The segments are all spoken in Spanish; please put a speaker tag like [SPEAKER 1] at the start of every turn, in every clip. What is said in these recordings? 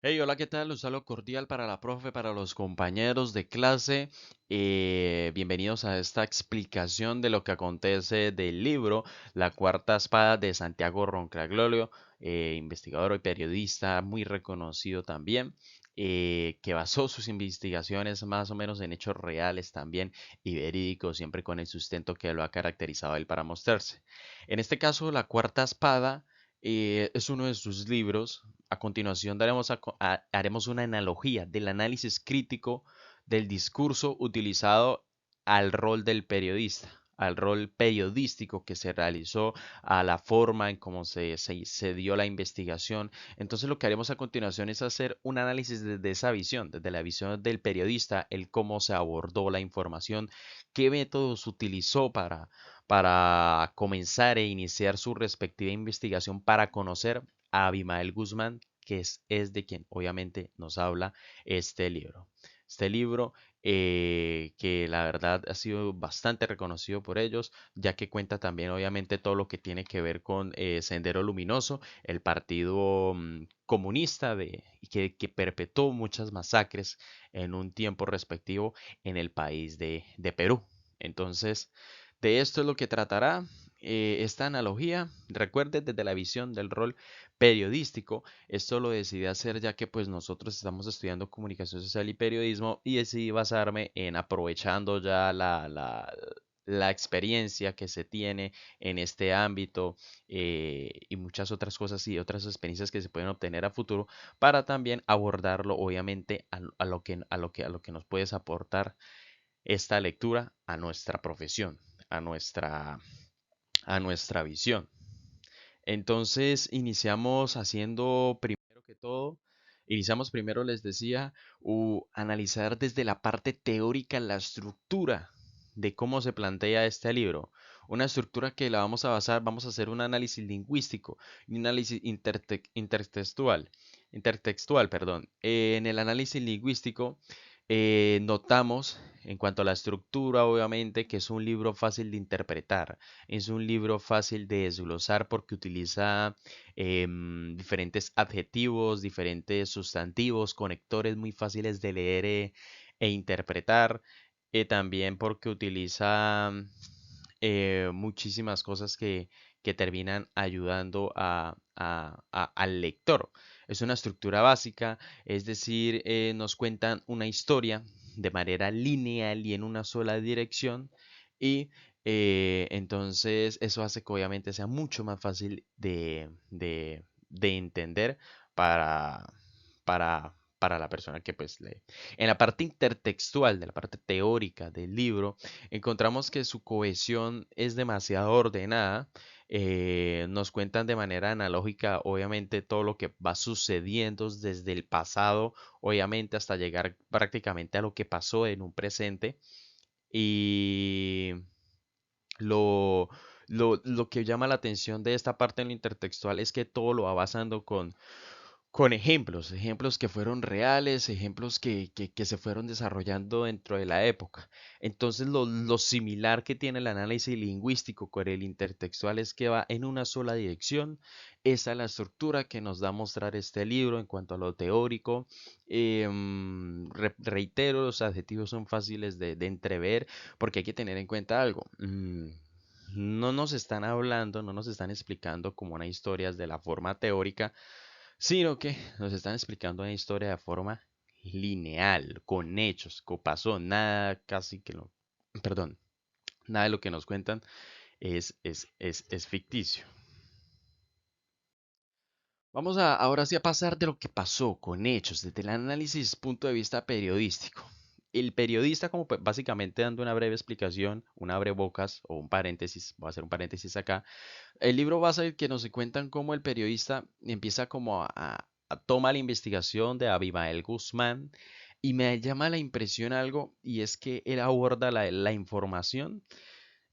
[SPEAKER 1] Hey, hola, ¿qué tal? Un saludo cordial para la profe, para los compañeros de clase. Bienvenidos a esta explicación de lo que acontece del libro La Cuarta Espada de Santiago Roncaglorio, investigador y periodista muy reconocido también, que basó sus investigaciones más o menos en hechos reales también y verídicos, siempre con el sustento que lo ha caracterizado a él para mostrarse. En este caso, La Cuarta Espada es uno de sus libros. A continuación haremos una analogía del análisis crítico del discurso utilizado al rol del periodista, al rol periodístico que se realizó, a la forma en cómo se dio la investigación. Entonces lo que haremos a continuación es hacer un análisis desde esa visión, desde la visión del periodista, el cómo se abordó la información, qué métodos utilizó para comenzar e iniciar su respectiva investigación para conocer a Abimael Guzmán, que es de quien obviamente nos habla este libro. Este libro que la verdad ha sido bastante reconocido por ellos, ya que cuenta también obviamente todo lo que tiene que ver con Sendero Luminoso, el partido comunista que perpetuó muchas masacres en un tiempo respectivo en el país de Perú. Entonces, de esto es lo que tratará esta analogía. Recuerde desde la visión del rol periodístico. Esto lo decidí hacer ya que pues nosotros estamos estudiando comunicación social y periodismo y decidí basarme en aprovechando ya la experiencia que se tiene en este ámbito y muchas otras cosas y otras experiencias que se pueden obtener a futuro para también abordarlo obviamente a lo que nos puedes aportar esta lectura a nuestra profesión, a nuestra, a nuestra visión. Entonces, iniciamos primero, les decía, analizar desde la parte teórica la estructura de cómo se plantea este libro. Una estructura que la vamos a basar, vamos a hacer un análisis lingüístico, un análisis intertextual, perdón. En el análisis lingüístico notamos, en cuanto a la estructura, obviamente, que es un libro fácil de interpretar, es un libro fácil de desglosar porque utiliza diferentes adjetivos, diferentes sustantivos, conectores muy fáciles de leer e interpretar. También porque utiliza muchísimas cosas que terminan ayudando al lector. Es una estructura básica, es decir, nos cuentan una historia de manera lineal y en una sola dirección y entonces eso hace que obviamente sea mucho más fácil de entender para, para la persona que pues lee. En la parte intertextual, de la parte teórica del libro, encontramos que su cohesión es demasiado ordenada. Nos cuentan de manera analógica, obviamente, todo lo que va sucediendo desde el pasado, obviamente, hasta llegar prácticamente a lo que pasó en un presente. Y lo, lo que llama la atención de esta parte en lo intertextual es que todo lo va basando con ejemplos, ejemplos que fueron reales, ejemplos que se fueron desarrollando dentro de la época. Entonces, lo similar que tiene el análisis lingüístico con el intertextual es que va en una sola dirección. Esa es la estructura que nos da a mostrar este libro en cuanto a lo teórico. Reitero, los adjetivos son fáciles de entrever porque hay que tener en cuenta algo. No nos están hablando, no nos están explicando como una historia de la forma teórica, sino que nos están explicando una historia de forma lineal, con hechos, que pasó, nada casi que lo, perdón, nada de lo que nos cuentan es ficticio. Vamos ahora sí a pasar de lo que pasó con hechos, desde el análisis punto de vista periodístico. El periodista, como pues, básicamente dando una breve explicación, un abrebocas o un paréntesis, voy a hacer un paréntesis acá. El libro basa en que nos cuentan cómo el periodista empieza como a toma la investigación de Abimael Guzmán y me llama la impresión algo y es que él aborda la información,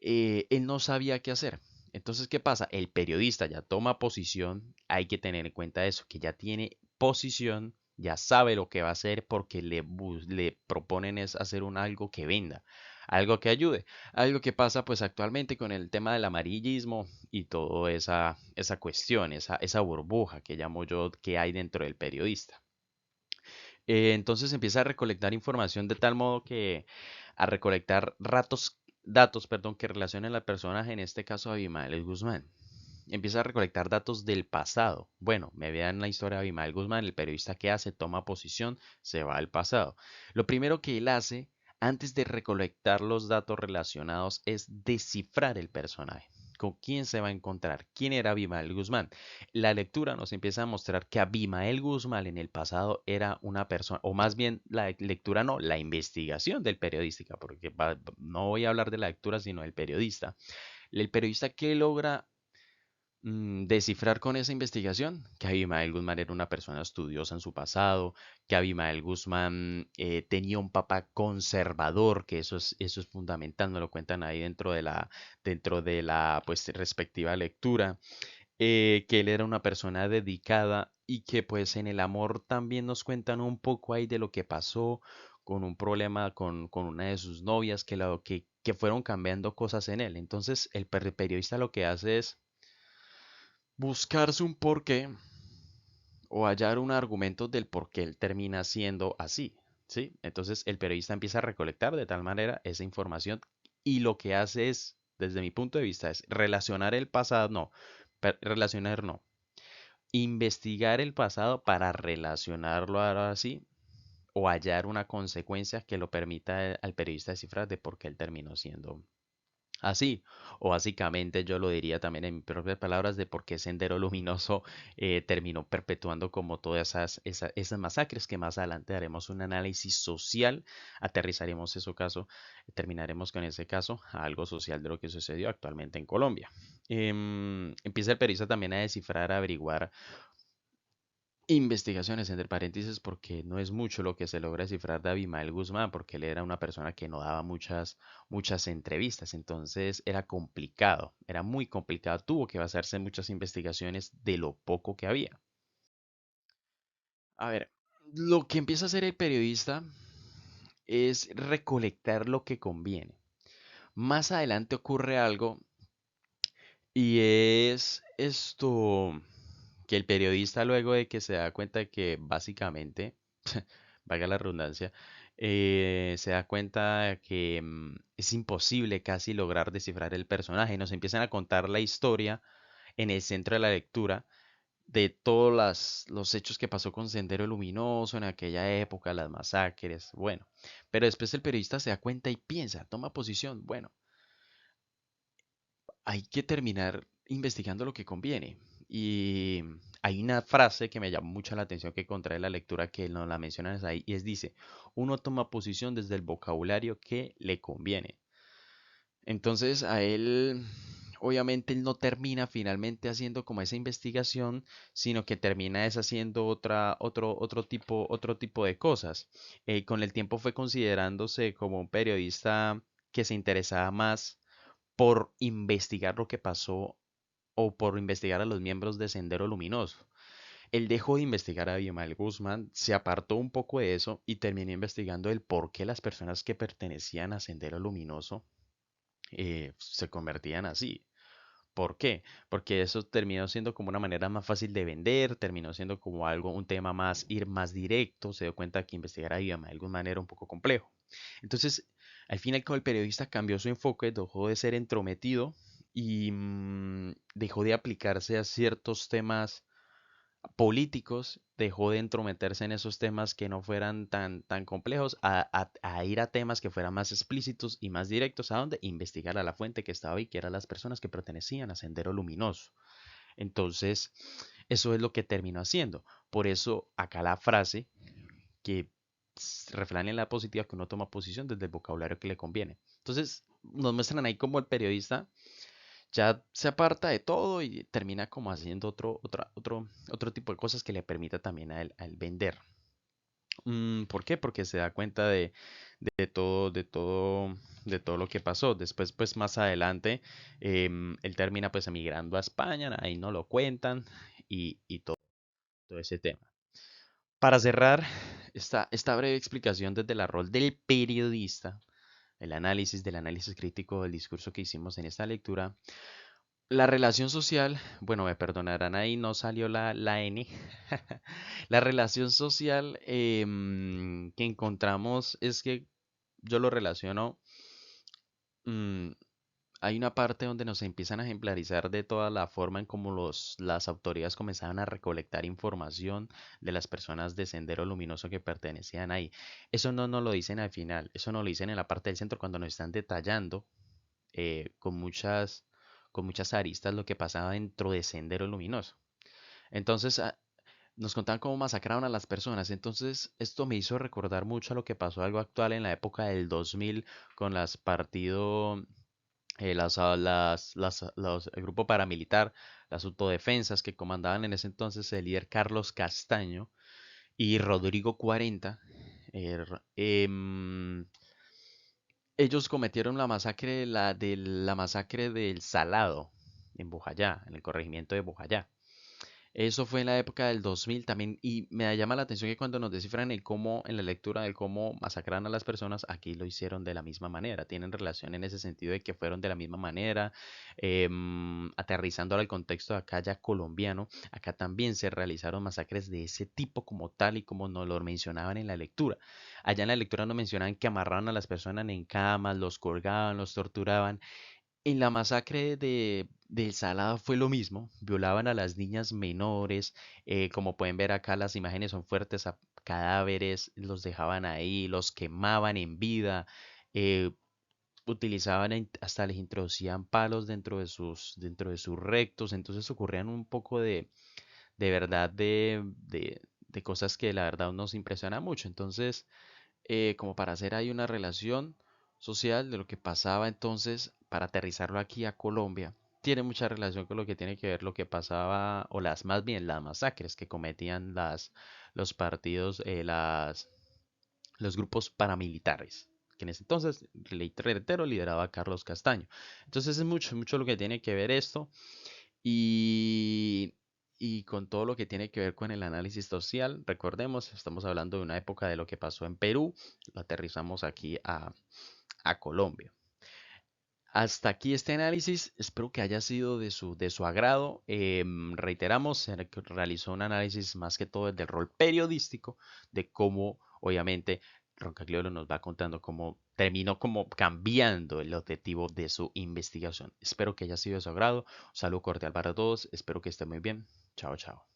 [SPEAKER 1] él no sabía qué hacer. Entonces, ¿qué pasa? El periodista ya toma posición, hay que tener en cuenta eso, que ya tiene posición, ya sabe lo que va a hacer porque le proponen es hacer algo que venda, algo que ayude, algo que pasa pues actualmente con el tema del amarillismo y toda esa cuestión, esa burbuja que llamo yo que hay dentro del periodista. Entonces empieza a recolectar información de tal modo que a recolectar datos, perdón, que relacionen al personaje, en este caso a Abimael Guzmán. Empieza a recolectar datos del pasado. Bueno, me vean la historia de Abimael Guzmán, el periodista que hace, toma posición, se va al pasado. Lo primero que él hace antes de recolectar los datos relacionados es descifrar el personaje. ¿Con quién se va a encontrar? ¿Quién era Abimael Guzmán? La lectura nos empieza a mostrar que Abimael Guzmán en el pasado era una persona, o más bien la lectura no, la investigación del periodística, porque no voy a hablar de la lectura, sino del periodista. El periodista que logra descifrar con esa investigación que Abimael Guzmán era una persona estudiosa en su pasado, que Abimael Guzmán tenía un papá conservador, que eso es fundamental, nos lo cuentan ahí dentro de la pues respectiva lectura, que él era una persona dedicada y que pues en el amor también nos cuentan un poco ahí de lo que pasó con un problema con una de sus novias, que fueron cambiando cosas en él. Entonces el periodista lo que hace es buscarse un porqué o hallar un argumento del por qué él termina siendo así, ¿sí? Entonces el periodista empieza a recolectar de tal manera esa información y lo que hace es, desde mi punto de vista, es relacionar el pasado, no, relacionar no, investigar el pasado para relacionarlo ahora sí o hallar una consecuencia que lo permita al periodista descifrar de por qué él terminó siendo así, o básicamente yo lo diría también en mis propias palabras de por qué Sendero Luminoso terminó perpetuando como todas esas masacres que más adelante haremos un análisis social, aterrizaremos ese caso, terminaremos con ese caso a algo social de lo que sucedió actualmente en Colombia. Empieza el periodista también a descifrar, a averiguar investigaciones, entre paréntesis, porque no es mucho lo que se logra descifrar de Abimael Guzmán, porque él era una persona que no daba muchas entrevistas, entonces era complicado, era muy complicado, tuvo que basarse en muchas investigaciones de lo poco que había. A ver, lo que empieza a hacer el periodista es recolectar lo que conviene. Más adelante ocurre algo y es esto que el periodista luego de que se da cuenta de que básicamente valga la redundancia, se da cuenta de que es imposible casi lograr descifrar el personaje. Nos empiezan a contar la historia en el centro de la lectura de todos los hechos que pasó con Sendero Luminoso en aquella época, las masacres, bueno. Pero después el periodista se da cuenta y piensa, toma posición, bueno, hay que terminar investigando lo que conviene. Y hay una frase que me llamó mucho la atención que contrae la lectura que no la mencionan ahí y es dice, uno toma posición desde el vocabulario que le conviene. Entonces a él, obviamente él no termina finalmente haciendo como esa investigación, sino que termina deshaciendo otro tipo de cosas. Con el tiempo fue considerándose como un periodista que se interesaba más por investigar lo que pasó o por investigar a los miembros de Sendero Luminoso. Él dejó de investigar a Abimael Guzmán, se apartó un poco de eso y terminó investigando el por qué las personas que pertenecían a Sendero Luminoso se convertían así. ¿Por qué? Porque eso terminó siendo como una manera más fácil de vender, terminó siendo como algo, un tema más, ir más directo, se dio cuenta que investigar a Abimael Guzmán era un poco complejo. Entonces, al fin y al cabo, el periodista cambió su enfoque, dejó de ser entrometido y dejó de aplicarse a ciertos temas políticos, dejó de entrometerse en esos temas que no fueran tan complejos, a ir a temas que fueran más explícitos y más directos, a donde investigar a la fuente que estaba ahí, que eran las personas que pertenecían a Sendero Luminoso. Entonces, eso es lo que terminó haciendo. Por eso, acá la frase que reflejan en la positiva que uno toma posición desde el vocabulario que le conviene. Entonces, nos muestran ahí como el periodista ya se aparta de todo y termina como haciendo otro tipo de cosas que le permita también a él vender. ¿Por qué? Porque se da cuenta de todo, de todo, de todo lo que pasó. Después, pues más adelante, él termina pues emigrando a España, ahí no lo cuentan y todo ese tema. Para cerrar esta breve explicación desde la rol del periodista, del análisis crítico del discurso que hicimos en esta lectura, La relación social, bueno, me perdonarán ahí, no salió la N. La relación social que encontramos es que yo lo relaciono. mm, Hay una parte donde nos empiezan a ejemplarizar de toda la forma en cómo las autoridades comenzaban a recolectar información de las personas de Sendero Luminoso que pertenecían ahí. Eso no nos lo dicen al final, eso nos lo dicen en la parte del centro cuando nos están detallando con con muchas aristas lo que pasaba dentro de Sendero Luminoso. Entonces, nos contaban cómo masacraban a las personas. Entonces, esto me hizo recordar mucho a lo que pasó algo actual en la época del 2000 con las partidos el grupo paramilitar, las autodefensas que comandaban en ese entonces el líder Carlos Castaño y Rodrigo 40. Ellos cometieron la masacre del Salado en Bojayá, en el corregimiento de Bojayá. Eso fue en la época del 2000 también y me llama la atención que cuando nos descifran el cómo, en la lectura del cómo masacran a las personas, aquí lo hicieron de la misma manera. Tienen relación en ese sentido de que fueron de la misma manera, aterrizando al contexto de acá ya colombiano. Acá también se realizaron masacres de ese tipo como tal y como nos lo mencionaban en la lectura. Allá en la lectura nos mencionaban que amarraban a las personas en camas, los colgaban, los torturaban. En la masacre del Salado fue lo mismo, violaban a las niñas menores, como pueden ver acá las imágenes son fuertes, cadáveres, los dejaban ahí, los quemaban en vida, eh, utilizaban, hasta les introducían palos dentro de sus rectos, entonces ocurrían un poco de verdad de cosas que la verdad nos impresiona mucho, entonces como para hacer ahí una relación social de lo que pasaba entonces, para aterrizarlo aquí a Colombia, tiene mucha relación con lo que tiene que ver lo que pasaba, o las más bien las masacres que cometían los partidos, los grupos paramilitares, que en ese entonces, reitero, lideraba Carlos Castaño. Entonces es mucho, mucho lo que tiene que ver esto. Y, y con todo lo que tiene que ver con el análisis social, recordemos, estamos hablando de una época de lo que pasó en Perú, lo aterrizamos aquí a Colombia. Hasta aquí este análisis, espero que haya sido de su agrado. Reiteramos, se realizó un análisis más que todo del rol periodístico, de cómo, obviamente, Roncagliolo nos va contando cómo terminó como cambiando el objetivo de su investigación. Espero que haya sido de su agrado. Un saludo cordial para todos, espero que estén muy bien. Chao, chao.